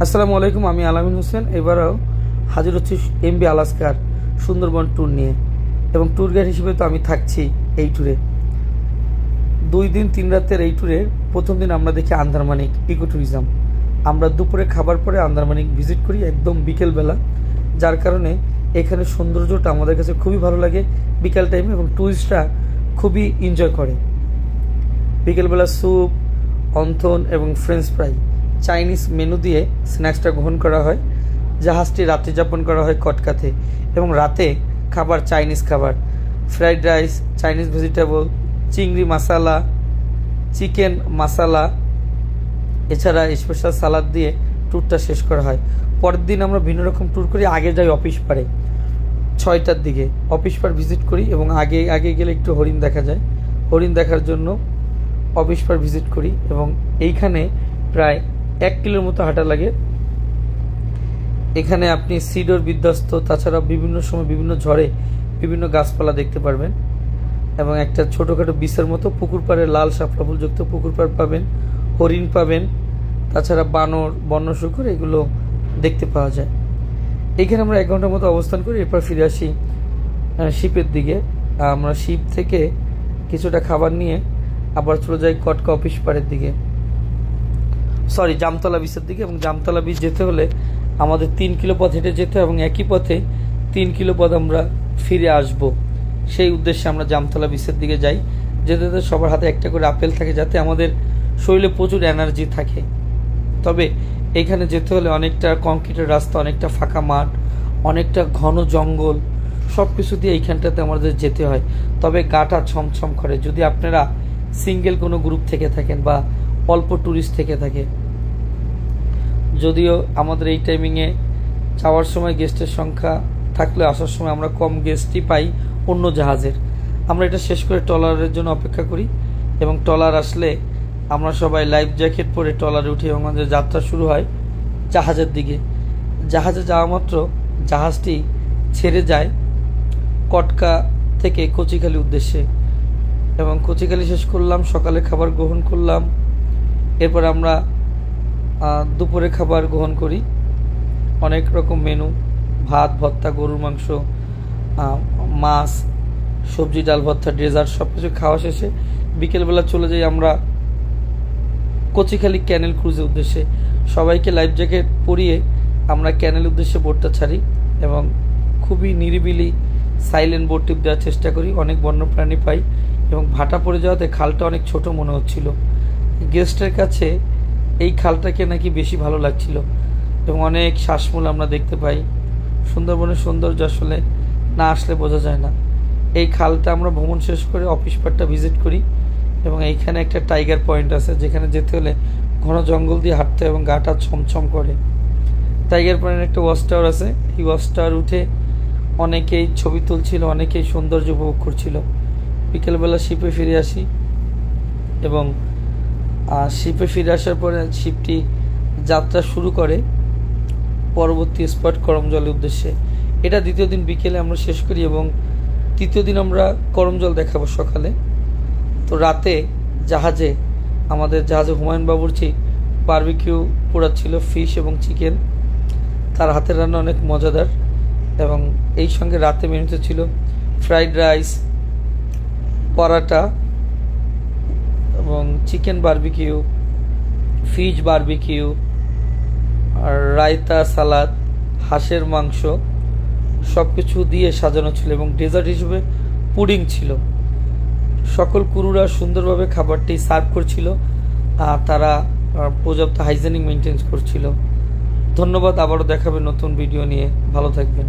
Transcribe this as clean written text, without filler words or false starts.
আসসালামু আলাইকুম, আমি আলামিন হোসেন। এবারও হাজির হচ্ছি এমবি আলাস্কার সুন্দরবন ট্যুর নিয়ে, এবং ট্যুর গাইড হিসেবে তো আমি থাকছি এই ট্যুরে। 2 দিন 3 রাতের এই ট্যুরে প্রথম দিন আমরা দেখি আন্দারমানিক ইকো ট্যুরিজম। আমরা দুপুরে খাবার পরে আন্দারমানিক ভিজিট করি একদম বিকেলবেলা, যার কারণে এখানে সৌন্দর্যটা আমাদের কাছে খুবই ভালো লাগে বিকেল টাইমে, এবং ট্যুরিস্টরা খুবই এনজয় করে। বিকেলবেলা স্যুপ, অন্থন এবং ফ্রেঞ্চ ফ্রাই, চাইনিজ মেনু দিয়ে স্ন্যাক্সটা গ্রহণ করা হয়। জাহাজটি রাত্রি যাপন করা হয় কটকাতে, এবং রাতে খাবার চাইনিজ খাবার, ফ্রাইড রাইস, চাইনিজ ভেজিটেবল, চিংড়ি মশালা, চিকেন মশালা, এছাড়া স্পেশাল সালাদ দিয়ে ট্যুরটা শেষ করা হয়। পরের দিন আমরা ভিন্ন রকম ট্যুর করি। আগে যাই অফিস পাড়ে 6টার দিকে, অফিস পাড় ভিজিট করি, এবং আগে গেলে একটু হরিণ দেখা যায়। হরিণ দেখার জন্য অফিস পাড় ভিজিট করি, এবং এইখানে প্রায় 1 কিলোর মতো হাঁটা লাগে। এখানে আপনি সিডর বিধ্বস্ত, তাছাড়া বিভিন্ন সময় বিভিন্ন ঝড়ে বিভিন্ন গাছপালা দেখতে পারবেন, এবং একটা ছোটোখাটো বিচের মতো পুকুর পাড়ে লাল শাপলা ফুলযুক্ত পুকুর পাড় পাবেন, হরিণ পাবেন, তাছাড়া বানর, বন্য শুকর এগুলো দেখতে পাওয়া যায়। এইখানে আমরা 1 ঘন্টার মতো অবস্থান করি, এরপর ফিরে আসি শিপের দিকে। আমরা শিপ থেকে কিছুটা খাবার নিয়ে আবার চলে যাই কটকা অফিস পাড়ের দিকে, জামতলা বিচের দিকে। এবং জামতলা বিচ যেতে হলে আমাদের 3 কিলো পথ হেঁটে যেতে, এবং একই পথে 3 কিলো পথ আমরা ফিরে আসব। সেই উদ্দেশ্যে আমরা জামতলা বিচের দিকে যাই। যেতে যেতে সবার হাতে একটা করে আপেল থাকে, যাতে আমাদের শরীরে প্রচুর এনার্জি থাকে। তবে এইখানে যেতে হলে অনেকটা কংক্রিটের রাস্তা, অনেকটা ফাঁকা মাঠ, অনেকটা ঘন জঙ্গল, সব কিছু দিয়ে এইখানটাতে আমাদের যেতে হয়। তবে গাটা ছমছম করে যদি আপনারা সিঙ্গেল কোনো গ্রুপ থেকে থাকেন বা অল্প ট্যুরিস্ট থেকে থাকে। যদিও আমাদের এই টাইমিংয়ে যাওয়ার সময় গেস্টের সংখ্যা থাকলে আসার সময় আমরা কম গেস্টই পাই অন্য জাহাজের। আমরা এটা শেষ করে ট্রলারের জন্য অপেক্ষা করি, এবং ট্রলার আসলে আমরা সবাই লাইফ জ্যাকেট পরে ট্রলারে উঠি, এবং আমাদের যাত্রা শুরু হয় জাহাজের দিকে। জাহাজে যাওয়া মাত্র জাহাজটি ছেড়ে যায় কটকা থেকে কচিখালি উদ্দেশ্যে, এবং কচিখালি শেষ করলাম, সকালে খাবার গ্রহণ করলাম। এরপর আমরা দুপুরে খাবার গ্রহণ করি, অনেক রকম মেনু, ভাত, ভর্তা, গরুর মাংস, মাছ, সবজি, ডাল, ভর্তা, ডেজার্ট, সব কিছু খাওয়া শেষে বিকেলবেলা চলে যাই আমরা কচিখালি ক্যানেল ক্রুজের উদ্দেশ্যে। সবাইকে লাইফ জ্যাকেট পরিয়ে আমরা ক্যানেল উদ্দেশ্যে বোটটা ছাড়ি, এবং খুবই নিরিবিলি সাইলেন্ট বোট টিপ দেওয়ার চেষ্টা করি। অনেক বন্যপ্রাণী পাই, এবং ভাটা পড়ে যাওয়াতে খালটা অনেক ছোট মনে হচ্ছিল। গেস্টের কাছে এই খালটাকে নাকি বেশি ভালো লাগছিল, এবং অনেক শ্বাসমূল আমরা দেখতে পাই। সুন্দরবনের সৌন্দর্য আসলে না আসলে বোঝা যায় না। এই খালটা আমরা ভ্রমণ শেষ করে অফিস পাড়টা ভিজিট করি, এবং এইখানে একটা টাইগার পয়েন্ট আছে, যেখানে যেতে হলে ঘন জঙ্গল দিয়ে হাঁটতে এবং গাটা ছমছম করে। টাইগার পয়েন্ট একটা ওয়াচ টাওয়ার আছে, এই ওয়াচ টাওয়ার উঠে অনেকেই ছবি তুলছিল, অনেকেই সৌন্দর্য উপভোগ করছিল। বিকেলবেলা শিপে ফিরে আসি, এবং শিপে ফিরে আসার পরে শিপটি যাত্রা শুরু করে পরবর্তী স্পট করমজলের উদ্দেশ্যে। এটা 2য় দিন বিকেলে আমরা শেষ করি, এবং 3য় দিন আমরা করমজল দেখাবো সকালে। তো রাতে আমাদের জাহাজে হুমায়ুন বাবুর্চি বারবিকিউ পোড়াচ্ছিল, ফিশ এবং চিকেন। তার হাতের রান্না অনেক মজাদার, এবং এই সঙ্গে রাতে মেনুতে ছিল ফ্রাইড রাইস, পরাটা, এবং চিকেন বারবিকিউ, ফিশ বারবিকিউ, আর রায়তা, সালাদ, হাঁসের মাংস, সব কিছু দিয়ে সাজানো ছিল, এবং ডেজার্ট হিসেবে পুডিং ছিল। সকল ক্রুরা সুন্দরভাবে খাবারটি সার্ভ করছিল, আর তারা পর্যাপ্ত হাইজেনিক মেনটেন করছিল। ধন্যবাদ, আবারও দেখাবে নতুন ভিডিও নিয়ে। ভালো থাকবেন।